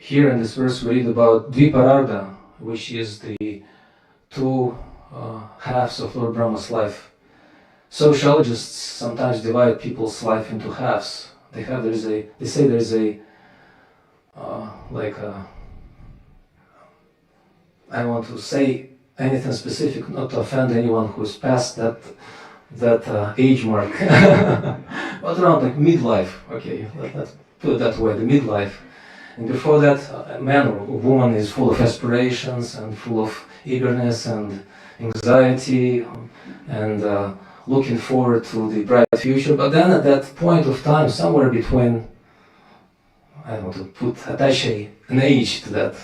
here in this verse we read about Dvipararda, which is the two halves of Lord Brahma's life. Sociologists sometimes divide people's life into halves. They say there is a I don't want to say anything specific, not to offend anyone who is past that age mark, but around like midlife. Okay, let's put it that way, the midlife. And before that, a man or a woman is full of aspirations and full of eagerness and anxiety and looking forward to the bright future. But then at that point of time, somewhere between, I don't want to attach an age to that.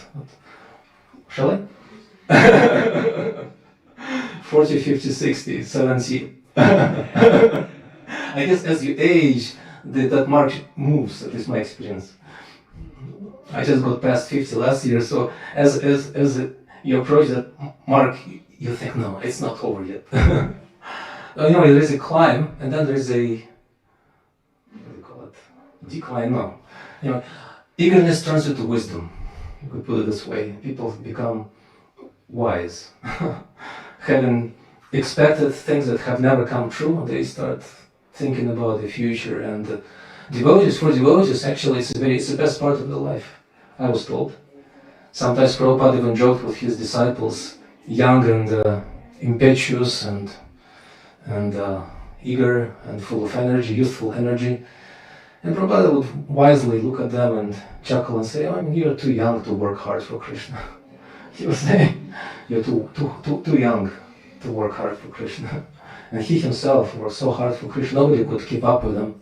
Shall I? 40, 50, 60, 70. I guess as you age, that mark moves, at least my experience. I just got past 50 last year, so as you approach that mark, you think, no, it's not over yet. Anyway, there is a climb, and then there is a, what do you call it? Decline, no. Eagerness turns into wisdom. You could put it this way. People become wise. Having expected things that have never come true, they start thinking about the future. And for devotees, actually, it's the best part of their life, I was told. Sometimes Prabhupada even joked with his disciples, young and impetuous and eager and full of energy, youthful energy. And Prabhupada would wisely look at them and chuckle and say, you're too young to work hard for Krishna. He would say, you're too young to work hard for Krishna. And he himself worked so hard for Krishna, nobody could keep up with him.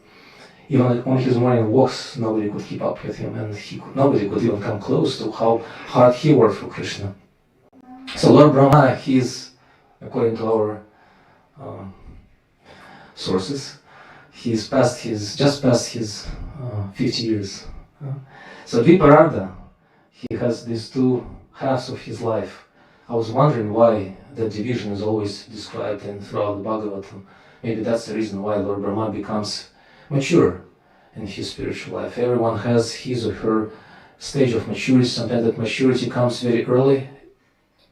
Even on his morning walks, nobody could keep up with him, and nobody could even come close to how hard he worked for Krishna. So Lord Brahma, he is, according to our sources, he's just past his 50 years. So Dvipararda, he has these two halves of his life. I was wondering why that division is always described throughout the Bhagavatam. Maybe that's the reason why Lord Brahma becomes mature in his spiritual life. Everyone has his or her stage of maturity. Sometimes that maturity comes very early.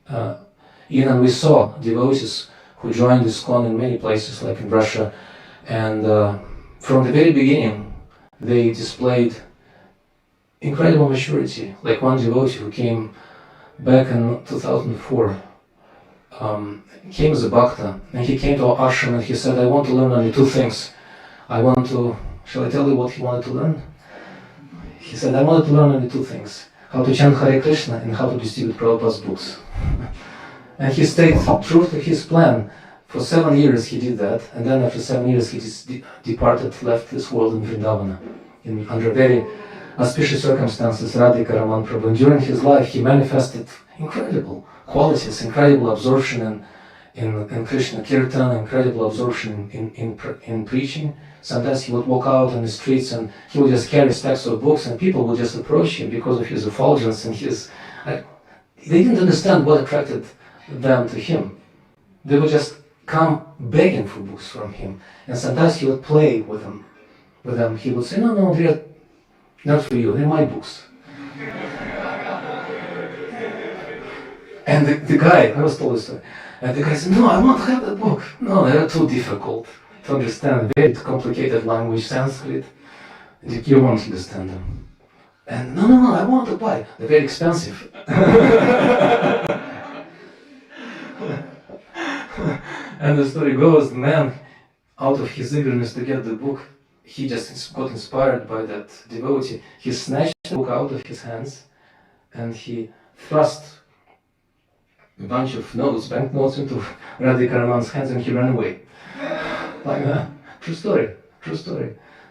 And we saw devotees who joined ISKCON in many places, like in Russia, and from the very beginning, they displayed incredible maturity. Like one devotee who came back in 2004, came as a bhakta, and he came to our ashram and he said, I want to learn only two things. Shall I tell you what he wanted to learn? He said, I wanted to learn only two things. How to chant Hare Krishna and how to distribute Prabhupada's books. And he stayed true to his plan. For 7 years he did that, and then after 7 years he just departed, left this world in Vrindavana, under very auspicious circumstances, Radhika Madan Mohan Prabhu. And during his life he manifested incredible qualities, incredible absorption in Krishna Kirtan, incredible absorption in preaching. Sometimes he would walk out on the streets and he would just carry stacks of books, and people would just approach him because of his effulgence and they didn't understand what attracted them to him. They would just come begging for books from him, and sometimes he would play with them. He would say, no, they're not for you, they're my books. And the guy, I was told this story, and the guy said, no, I won't have that book. No, they're too difficult to understand, very complicated language, Sanskrit. You won't understand them. And no, I want to buy. They're very expensive. And the story goes, the man, out of his eagerness to get the book, he just got inspired by that devotee. He snatched the book out of his hands and he thrust a bunch of banknotes into Radhika Raman's hands, and he ran away. Like that. True story.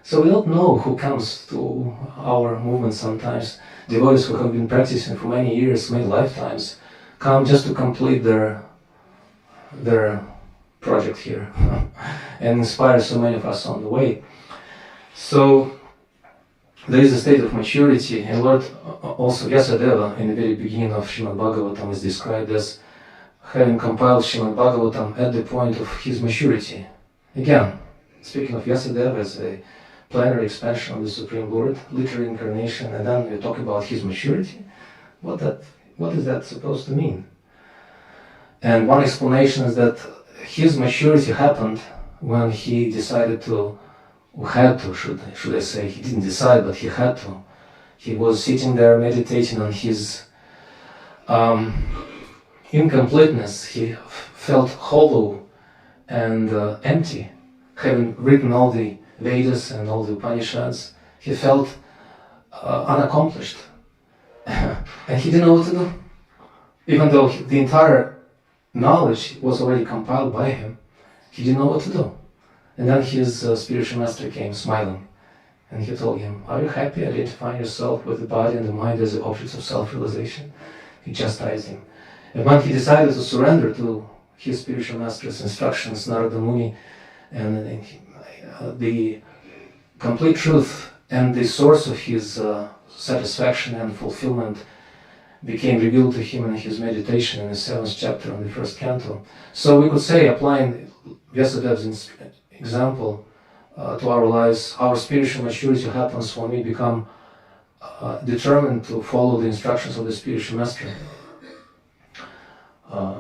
So we don't know who comes to our movement sometimes. Devotees who have been practicing for many years, many lifetimes, come just to complete their project here and inspire so many of us on the way. So there is a state of maturity, and Lord also Vyasadeva in the very beginning of Srimad Bhagavatam is described as having compiled Srimad Bhagavatam at the point of his maturity. Again, speaking of Vyasadeva as a plenary expansion of the Supreme Lord, literal incarnation, and then we talk about his maturity. What is that supposed to mean? And one explanation is that his maturity happened when he decided to, or had to, should I say, he didn't decide, but he had to. He was sitting there meditating on his incompleteness. He felt hollow and empty. Having written all the Vedas and all the Upanishads, he felt unaccomplished. And he didn't know what to do. Even though the entire knowledge was already compiled by him, he didn't know what to do. And then his spiritual master came smiling, and he told him, "Are you happy identifying yourself with the body and the mind as the objects of self-realization?" He chastised him. And when he decided to surrender to his spiritual master's instructions, Narada Muni, and the complete truth and the source of his satisfaction and fulfillment became revealed to him in his meditation in the 7th chapter on the 1st canto. So we could say, applying Vyasadev's example to our lives, our spiritual maturity happens when we become determined to follow the instructions of the spiritual master.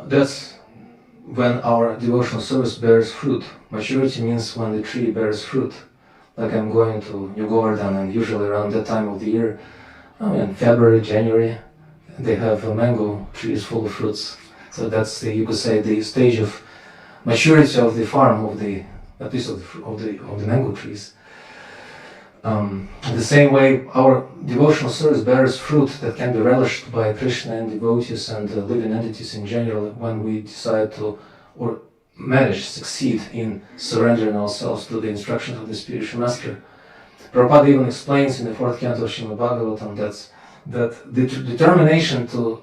That's when our devotional service bears fruit. Maturity means when the tree bears fruit. Like I'm going to New Govardhan, and usually around that time of the year, in February, January, they have mango trees full of fruits. So that's you could say, the stage of maturity of the farm, at least of the mango trees. In the same way, our devotional service bears fruit that can be relished by Krishna and devotees and living entities in general when we decide to, or manage, succeed in surrendering ourselves to the instructions of the spiritual master. Prabhupada even explains in the 4th canto of Srimad Bhagavatam that the determination to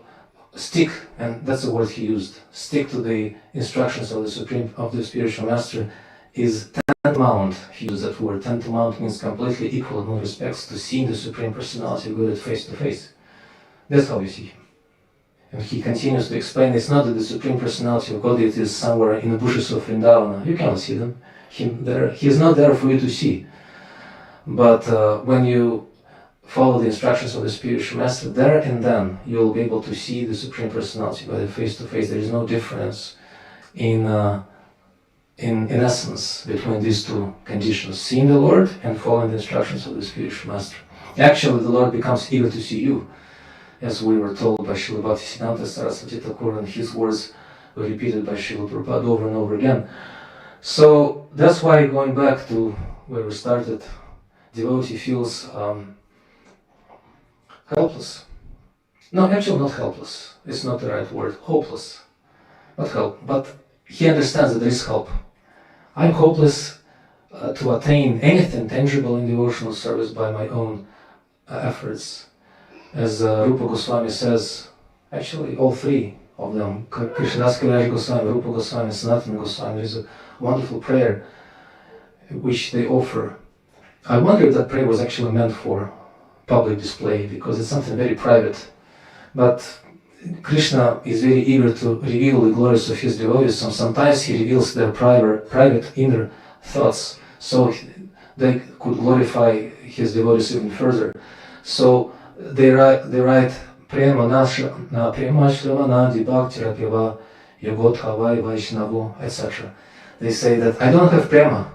stick, and that's the word he used, stick to the instructions of the spiritual master is tantamount. He used that word. Tantamount means completely equal in all respects to seeing the Supreme Personality of Godhead face to face. That's how you see him. And he continues to explain, it's not that the Supreme Personality of Godhead is somewhere in the bushes of Vrindavana. You cannot see them. He is not there for you to see. But when you follow the instructions of the spiritual master, there and then you will be able to see the Supreme Personality by the face to face. There is no difference in essence between these two conditions, seeing the Lord and following the instructions of the spiritual master. Actually, the Lord becomes eager to see you, as we were told by Srila Bhaktisiddhanta Saraswati Thakur, and his words were repeated by Srila Prabhupada over and over again. So that's why, going back to where we started, devotee feels helpless. No, actually not helpless. It's not the right word. Hopeless. Not help. But he understands that there is help. I'm hopeless to attain anything tangible in devotional service by my own efforts. As Rupa Goswami says, actually all three of them, Krishnadas Kaviraj Goswami, Rupa Goswami, Sanatana Goswami, there is a wonderful prayer which they offer. I wonder if that prayer was actually meant for public display, because it's something very private. But Krishna is very eager to reveal the glories of his devotees, and sometimes he reveals their private inner thoughts, so they could glorify his devotees even further. So they write Prema Shravana Bhakti Rapyava Yogot Havai Vaishnavu, etc. They say that I don't have prema,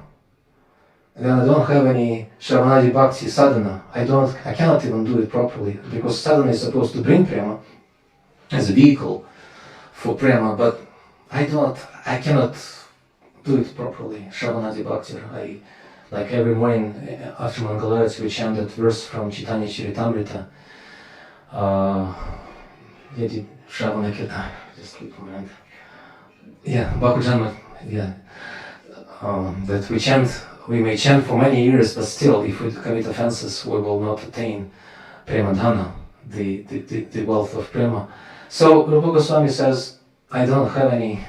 and then I don't have any Shravanadi Bhakti sadhana. I cannot even do it properly, because sadhana is supposed to bring prema as a vehicle for prema, but I cannot do it properly. Shravanadi Bhakti. Like every morning after Mangalarati, we chant that verse from Chaitanya Charitamrita. Shravana Kirtan. Just keep in mind. Yeah, Bhakujanma. Yeah. That we may chant for many years, but still, if we commit offenses, we will not attain prema dhana, the wealth of prema. So Rupa Goswami says, I don't have any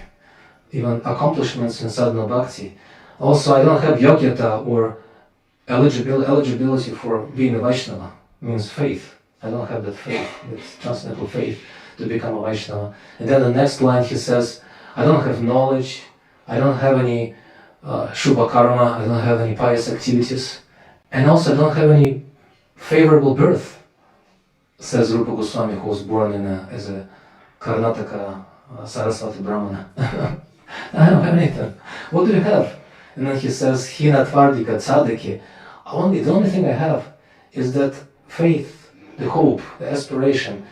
even accomplishments in sadhana bhakti. Also, I don't have yogyata or eligibility for being a Vaishnava, means faith. I don't have that faith, that transcendental faith to become a Vaishnava. And then the next line he says, I don't have knowledge, I don't have any Shubha karma, I don't have any pious activities. And also I don't have any favorable birth, says Rupa Goswami, who was born as a Karnataka Saraswati Brahmana. I don't have anything. What do you have? And then he says, Hina Tvardika Tzadiki. The only thing I have is that faith, the hope, the aspiration,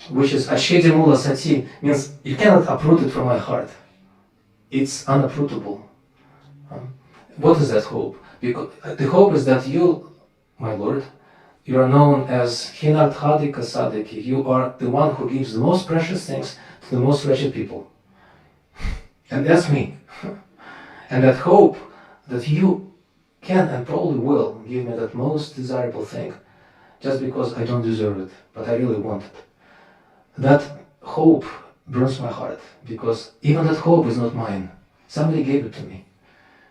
which is Ashedi Mula Sati, means you cannot uproot it from my heart. It's unaprootable. What is that hope? Because the hope is that you, my Lord, you are known as Hinarthadika Sadiki. You are the one who gives the most precious things to the most wretched people. And that's me. And that hope that you can and probably will give me that most desirable thing just because I don't deserve it, but I really want it. That hope burns my heart because even that hope is not mine. Somebody gave it to me.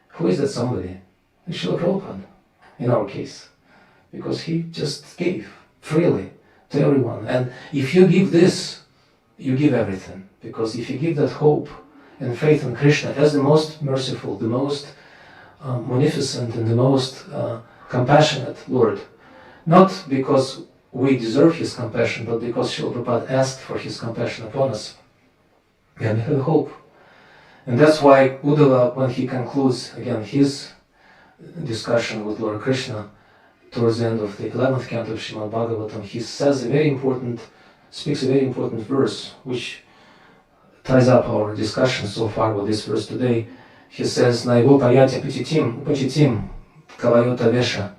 Who is that somebody? It's Srila Prabhupada, in our case. Because he just gave freely to everyone. And if you give this, you give everything. Because if you give that hope and faith in Krishna as the most merciful, the most munificent and the most compassionate Lord, not because we deserve his compassion, but because Srila Prabhupada asked for his compassion upon us, then we have hope. And that's why Uddhava, when he concludes again his discussion with Lord Krishna towards the end of the 11th canto of Srimad Bhagavatam, he says speaks a very important verse which ties up our discussion so far with this verse today. He says, Naivo payati upachitim kavayota vesha.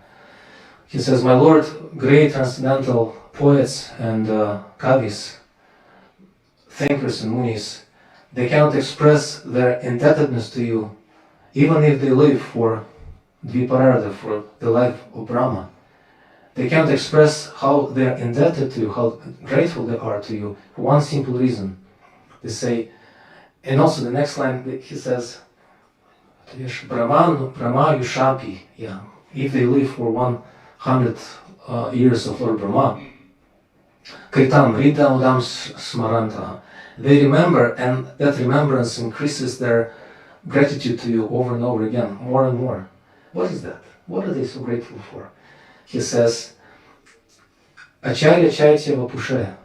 He says, my Lord, great transcendental poets and kavis, thinkers and munis, they cannot express their indebtedness to you, even if they live for Dviparada, for the life of Brahma. They cannot express how they are indebted to you, how grateful they are to you, for one simple reason. They say, and also the next line, he says, Brahma Yushapi, yeah, if they live for 100 years of Lord Brahma, Kritam Rita Udam Smaranta, they remember, and that remembrance increases their gratitude to you over and over again, more and more. What is that? What are they so grateful for? He says, Acharya Chaitya Vapushe,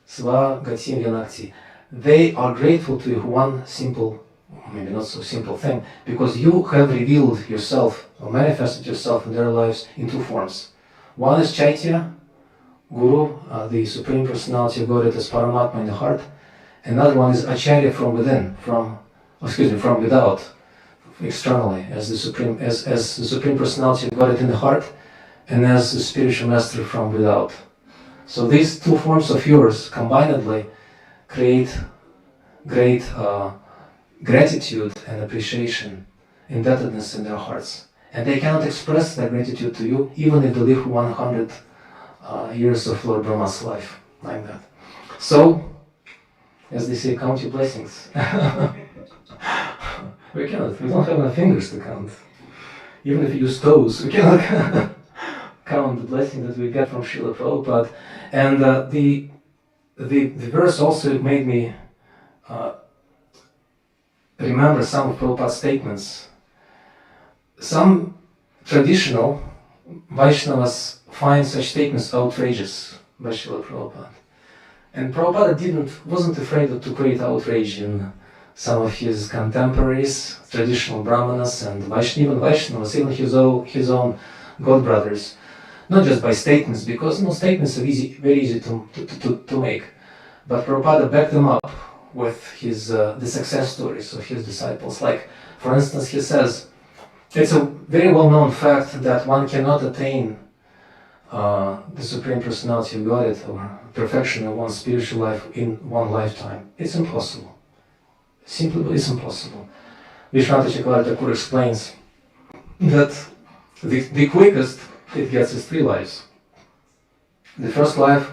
Sva Gatim Yanakti. They are grateful to you for one simple, maybe not so simple thing, because you have revealed yourself, or manifested yourself in their lives in two forms. One is Chaitya, Guru, the Supreme Personality of Godhead as Paramatma in the heart. Another one is Acharya from within, from without, externally, as the Supreme Personality of Godhead in the heart, and as the spiritual master from without. So these two forms of yours combinedly create great gratitude and appreciation, indebtedness in their hearts. And they cannot express their gratitude to you even if they live 100 years of Lord Brahma's life, like that. So, as they say, count your blessings. We cannot. We don't have enough fingers to count. Even if you use toes, we cannot count the blessing that we get from Srila Prabhupada. And the verse also made me remember some of Prabhupada's statements. Some traditional Vaishnavas find such statements outrageous by Srila Prabhupada. And Prabhupada wasn't afraid to create outrage in some of his contemporaries, traditional Brahmanas and even Vaishnavas, even his own god brothers. Not just by statements, because statements are very easy to make. But Prabhupada backed them up with the success stories of his disciples. Like, for instance, he says, it's a very well-known fact that one cannot attain the Supreme Personality of Godhead or perfection of one's spiritual life in one lifetime. It's impossible. Simply, it's impossible. Vishwanath Chakravarti Thakur explains that the quickest it gets is 3 lives. The first life,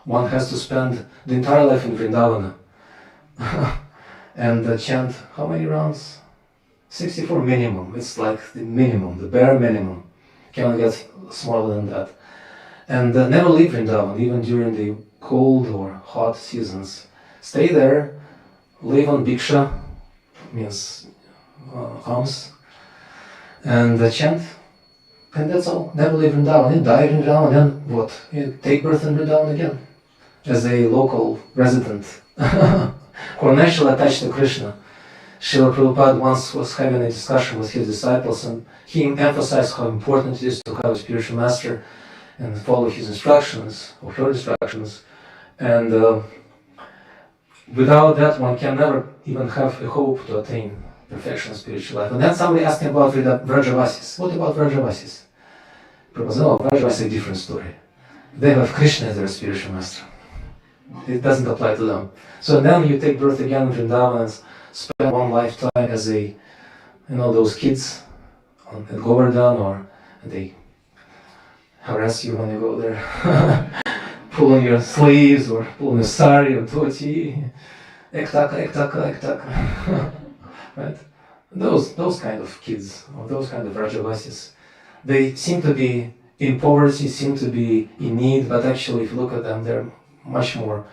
one has to spend the entire life in Vrindavana and chant how many rounds? 64 minimum. It's like the minimum, the bare minimum. Cannot get smaller than that. And never leave Vrindavan, even during the cold or hot seasons. Stay there, live on bhiksha, means alms, and chant And that's all. Never leave Vrindavan. You die in Vrindavan, then what? You take birth in Vrindavan again. As a local resident. Who are naturally attached to Krishna. Srila Prabhupada once was having a discussion with his disciples, and he emphasized how important it is to have a spiritual master and follow his instructions, or her instructions. And without that, one can never even have a hope to attain perfection of spiritual life. And then somebody asked me about Vrajavasis. What about Vrajavasis? Prabhupada said, no, Vrajavasis is a different story. They have Krishna as their spiritual master. It doesn't apply to them. So then you take birth again in Vrindavan and spend one lifetime as a, those kids at Govardhan, or they harass you when you go there, pulling your sleeves or pulling your sari or dhoti, ektaka, right? Those kind of kids, or those kind of Vrajavasis, they seem to be in poverty, seem to be in need, but actually if you look at them, they're much more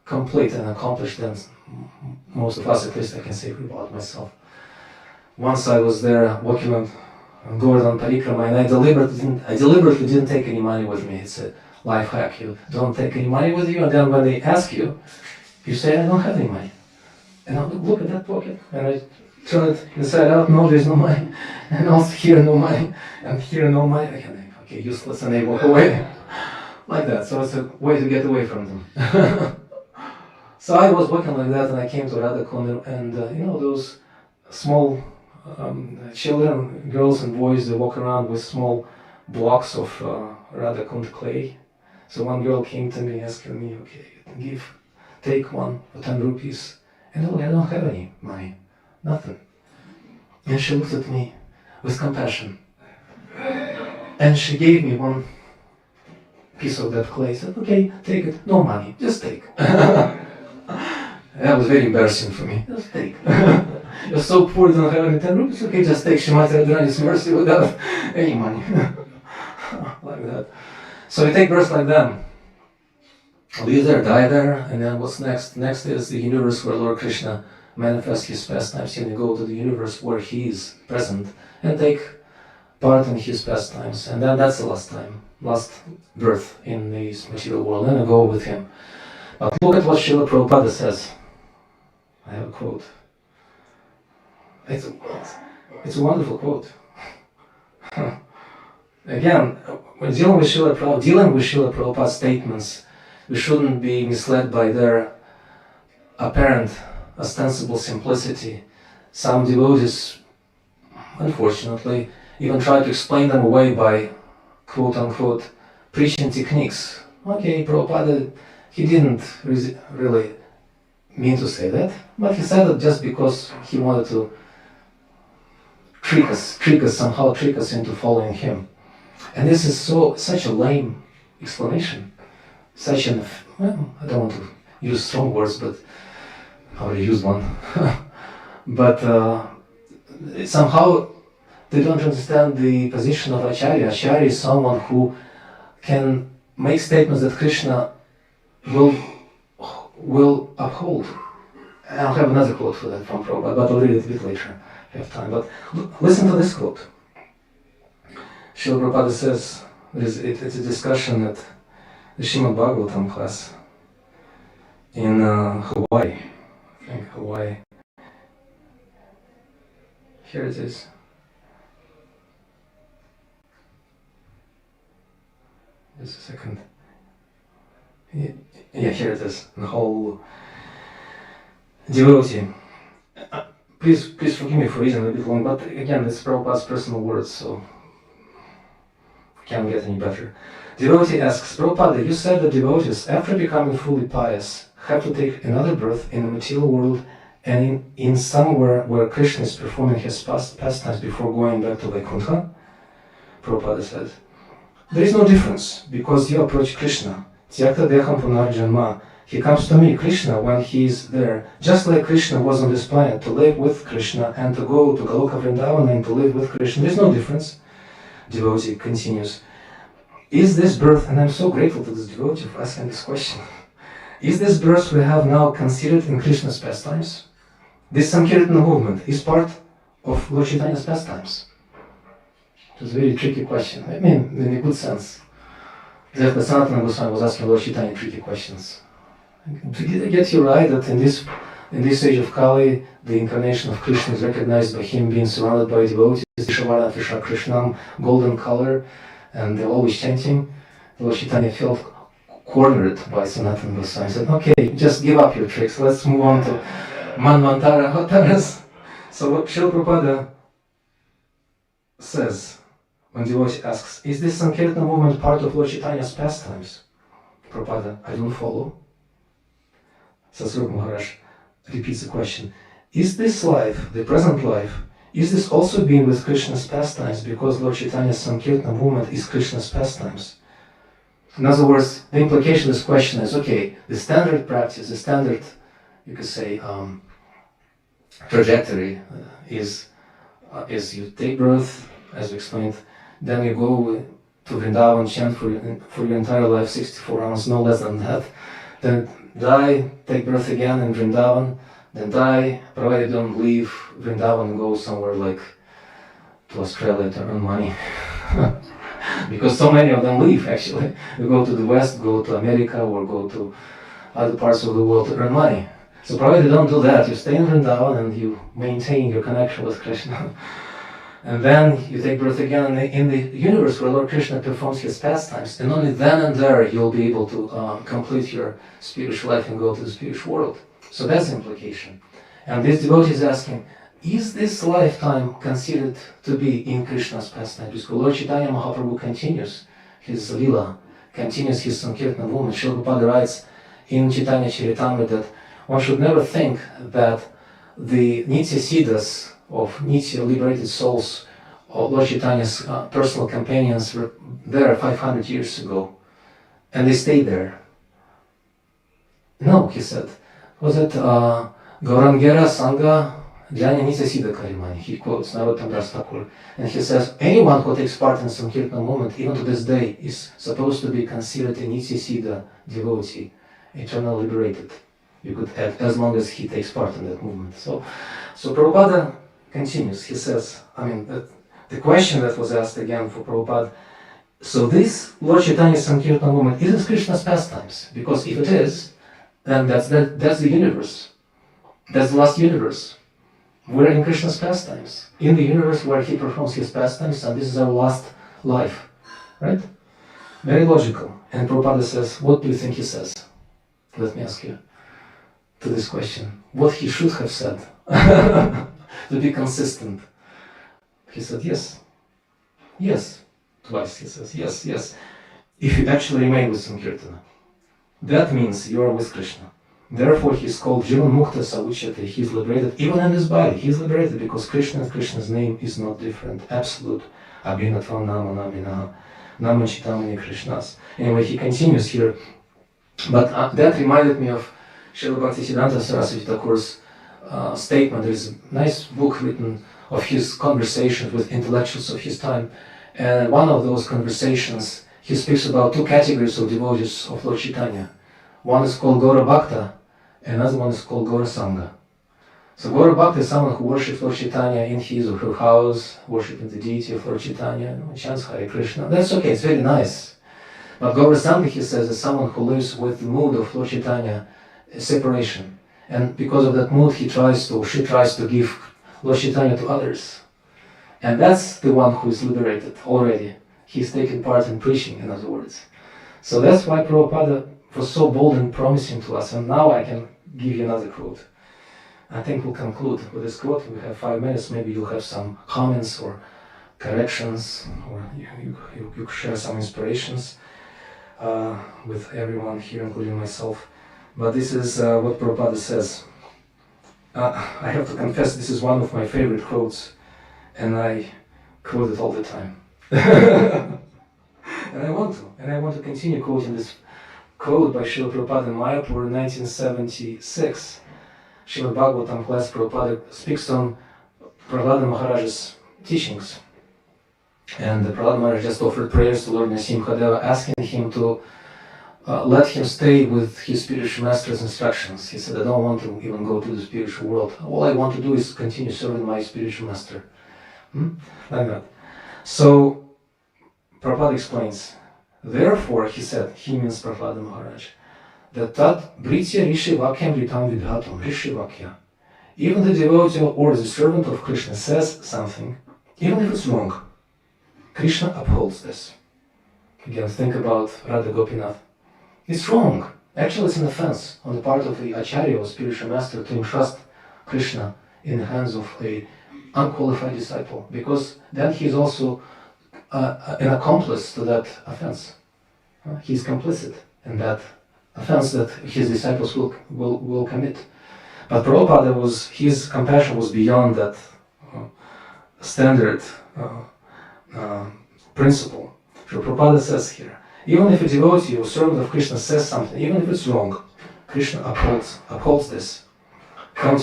complete and accomplished than most of us, at least I can say about myself. Once I was there walking on Govardhan Parikrama, and I deliberately didn't take any money with me. It's a life hack. You don't take any money with you, and then when they ask you, you say, I don't have any money. And I look at that pocket, and I turn it inside out, no, there's no money. And also here, no money, and here, no money. Okay, useless, and they walk away. Like that, so it's a way to get away from them. So I was walking like that, and I came to Radhakund, and those small children, girls and boys, they walk around with small blocks of Radhakund clay. So one girl came to me asking me, okay, take one for 10 rupees. And I don't have any money, nothing. And she looked at me with compassion. And she gave me one piece of that clay. Said, okay, take it, no money, just take. That was very embarrassing for me. Just take. You're so poor, you don't have any 10 rupees. Okay, just take. She might have done his mercy without any money. Like that. So you take birth like them. Live there, die there, and then what's next? Next is the universe where Lord Krishna manifests his pastimes. And you go to the universe where he is present and take part in his pastimes. And then that's the last birth in this material world. And I go with him. But look at what Srila Prabhupada says. I have a quote. It's a wonderful quote. Again, when dealing with Srila Prabhupada's statements, we shouldn't be misled by their apparent, ostensible simplicity. Some devotees, unfortunately, even try to explain them away by quote-unquote preaching techniques. Okay, Prabhupada, he didn't really mean to say that, but he said it just because he wanted to trick us into following him. And this is such a lame explanation. I don't want to use strong words, but I already used one. But somehow they don't understand the position of Acharya. Acharya is someone who can make statements that Krishna will uphold. I'll have another quote for that from Prabhupada, but I'll read it a bit later if I have time. But listen to this quote. Srila Prabhupada says, it's a discussion at the Srimad Bhagavatam class in Hawaii. I think Hawaii. Here it is. Just a second. Yeah, here it is. The whole devotee. Please forgive me for reading a bit long, but again, it's Prabhupada's personal words, so can't get any better. Devotee asks, Prabhupada, you said that devotees, after becoming fully pious, have to take another birth in the material world and in somewhere where Krishna is performing his pastimes before going back to Vaikuntha? Prabhupada says, there is no difference, because you approach Krishna. Tyakta deham punarjanma. He comes to me, Krishna, when he is there. Just like Krishna was on this planet to live with Krishna and to go to Goloka Vrindavan and to live with Krishna. There is no difference. Devotee continues, is this birth, and I'm so grateful to this devotee for asking this question, is this birth we have now considered in Krishna's pastimes? This Sankirtana movement is part of Lord Chaitanya's pastimes. It was a very tricky question. I mean, in a good sense. Exactly, Sanatana Goswami was asking Lord Chaitanya tricky questions. To get you right that in this age of Kali, the incarnation of Krishna is recognized by him being surrounded by devotees, Shavana Fisha Krishnam, golden color, and they're always chanting. Lord Chaitanya felt cornered by Sanatana Goswami. He said, okay, just give up your tricks, let's move on to Manvantara Avataras. So what Srila Prabhupada says when devotee asks, is this Sankirtana movement part of Lord Chaitanya's pastimes? Prabhupada, I don't follow. Sasrup Maharaj repeats the question, is this life, the present life, is this also being with Krishna's pastimes because Lord Chaitanya's Sankirtana movement is Krishna's pastimes? In other words, the implication of this question is, okay, the standard practice, the standard, you could say, trajectory is you take birth, as we explained, then you go to Vrindavan, chant for your entire life, 64 hours, no less than that. Then die, take birth again in Vrindavan, then die, provided you don't leave Vrindavan and go somewhere like to Australia to earn money. Because so many of them leave actually. They go to the West, go to America, or go to other parts of the world to earn money. So provided you don't do that, you stay in Vrindavan and you maintain your connection with Krishna. And then you take birth again in the universe where Lord Krishna performs his pastimes, and only then and there you'll be able to complete your spiritual life and go to the spiritual world. So that's the implication. And this devotee is asking, is this lifetime considered to be in Krishna's pastimes? Because Lord Chaitanya Mahaprabhu continues his lila, continues his Sankirtana movement. Srila Prabhupada writes in Chaitanya Charitamrita that one should never think that the Nitya Siddhas of Nitya liberated souls of Lord Chaitanya's personal companions were there 500 years ago, and they stayed there. No, he said. Was it Gaurangera Sangha Jnana Nitya Siddha Karimani? He quotes Narottam Das Thakur, and he says, anyone who takes part in Sankirtana movement, even to this day, is supposed to be considered a Nitya Siddha devotee, eternally liberated. You could add, as long as he takes part in that movement. So Prabhupada continues. He says, the question that was asked again for Prabhupada, so this Lord Chaitanya Sankirtana movement isn't Krishna's pastimes, because if it is, then that's the universe. That's the last universe. We're in Krishna's pastimes, in the universe where he performs his pastimes, and this is our last life, right? Very logical. And Prabhupada says, what do you think he says? Let me ask you to this question. What he should have said to be consistent. He said, yes. Yes. Twice he says, yes, yes. If you actually remain with Sankirtana, that means you are with Krishna. Therefore he is called Jivan Mukta Savuchyate. He is liberated even in his body. He is liberated because Krishna and Krishna's name is not different. Absolute. Abhinatvam Nama Naminaha. Nama Chitamani Krishnas. Anyway, he continues here. But that reminded me of Srila Bhaktisiddhanta Saraswati Thakur's statement. There is a nice book written of his conversations with intellectuals of his time. And one of those conversations, he speaks about two categories of devotees of Lord Chaitanya. One is called Gaura Bhakta, another one is called Gaura Sangha. So Gaura Bhakta is someone who worships Lord Chaitanya in his or her house, worshiping the deity of Lord Chaitanya, chants Hare Krishna. That's okay, it's very nice. But Gaura Sangha, he says, is someone who lives with the mood of Lord Chaitanya, separation. And because of that mood, she tries to give Lord Chaitanya to others. And that's the one who is liberated already. He's taken part in preaching, in other words. So that's why Prabhupada was so bold in promising to us. And now I can give you another quote. I think we'll conclude with this quote. We have 5 minutes. Maybe you'll have some comments or corrections, or you share some inspirations with everyone here, including myself. But this is what Prabhupada says. I have to confess, this is one of my favorite quotes, and I quote it all the time. And I want to continue quoting this quote by Srila Prabhupada in Mayapur in 1976. Srila Bhagavatam class, Prabhupada speaks on Prahlada Maharaja's teachings. And the Prahlada Maharaj just offered prayers to Lord Narasimhadeva, asking him to let him stay with his spiritual master's instructions. He said, I don't want to even go to the spiritual world. All I want to do is continue serving my spiritual master. Like that. So Prabhupada explains, therefore, he said, he means Prabhupada Maharaj, that tat britya rishi vakyam vritam vidhatam, rishi vakya. Even the devotee or the servant of Krishna says something, even if it's wrong, Krishna upholds this. Again, think about Radha Gopinath. It's wrong. Actually, it's an offense on the part of the Acharya or spiritual master to entrust Krishna in the hands of a unqualified disciple, because then he's also an accomplice to that offense. He's complicit in that offense that his disciples will commit. But Prabhupada his compassion was beyond that standard principle. So Prabhupada says here, even if a devotee or servant of Krishna says something, even if it's wrong, Krishna upholds this. So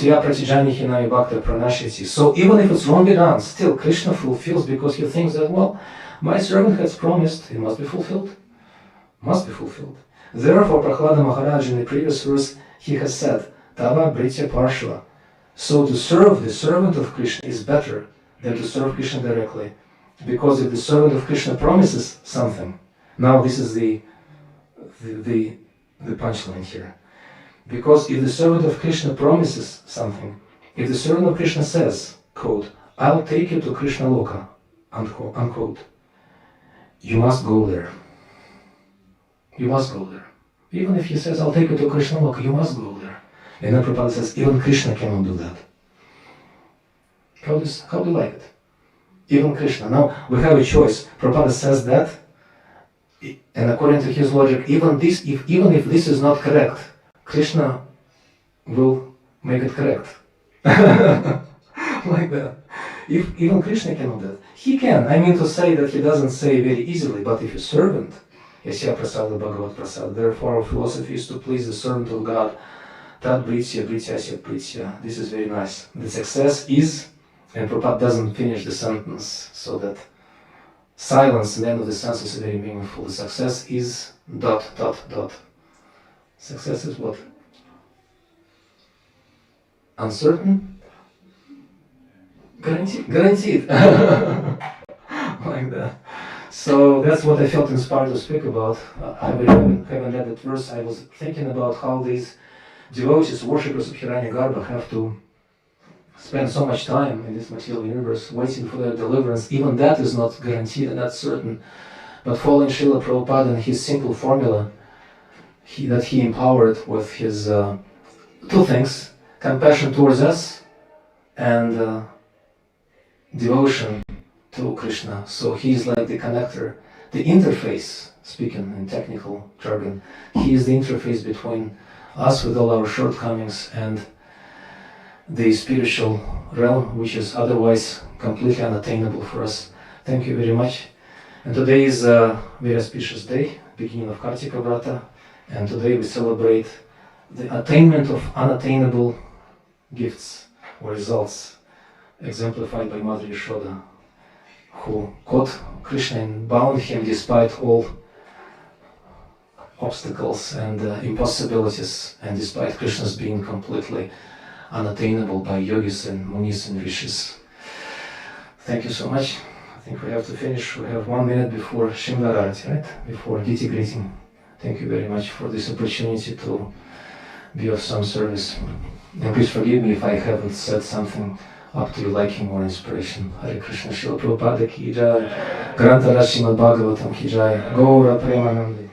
even if it's wrongly done, still Krishna fulfills, because he thinks that, well, my servant has promised, it must be fulfilled. Must be fulfilled. Therefore, Prahlada Maharaj in the previous verse, he has said, Tava Britya Parshva. So to serve the servant of Krishna is better than to serve Krishna directly. Because if the servant of Krishna promises something, now this is the punchline here. Because if the servant of Krishna promises something, if the servant of Krishna says, quote, I'll take you to Krishna Loka, unquote, you must go there. You must go there. Even if he says, I'll take you to Krishna Loka, you must go there. And then Prabhupada says, even Krishna cannot do that. How do you like it? Even Krishna. Now, we have a choice. Prabhupada says that, and according to his logic, even if this is not correct, Krishna will make it correct. Like that. If even Krishna cannot do that. He can. I mean to say that he doesn't say very easily, but if a servant, Yasya Prasada Bhagavat Prasad, therefore our philosophy is to please the servant of God. Tat Britya, Brityasya Pritya. This is very nice. The success is, and Prabhupada doesn't finish the sentence, so that silence in the end of the sentence is very meaningful. The success is ... Success is what? Uncertain? Guaranteed. Like that. So that's what I felt inspired to speak about. Having read that verse, I was thinking about how these devotees, worshippers of Hiranyagarbha, have to spend so much time in this material universe waiting for their deliverance. Even that is not guaranteed and not certain. But following Srila Prabhupada and his simple formula that he empowered with his two things, compassion towards us and devotion to Krishna. So he is like the connector, the interface, speaking in technical jargon. He is the interface between us with all our shortcomings and the spiritual realm, which is otherwise completely unattainable for us. Thank you very much. And today is a very auspicious day, beginning of Kartika Vrata, and today we celebrate the attainment of unattainable gifts or results, exemplified by Mother Yashoda, who caught Krishna and bound him despite all obstacles and impossibilities, and despite Krishna's being completely unattainable by yogis and munis and rishis. Thank you so much. I think we have to finish. We have 1 minute before Shimla Arati, right? Before Giti greeting. Thank you very much for this opportunity to be of some service. And please forgive me if I haven't said something up to your liking or inspiration. Hare Krishna, Srila Prabhupada ki jai, Grantha Srimad Bhagavatam ki jai, Gaura Premanandi.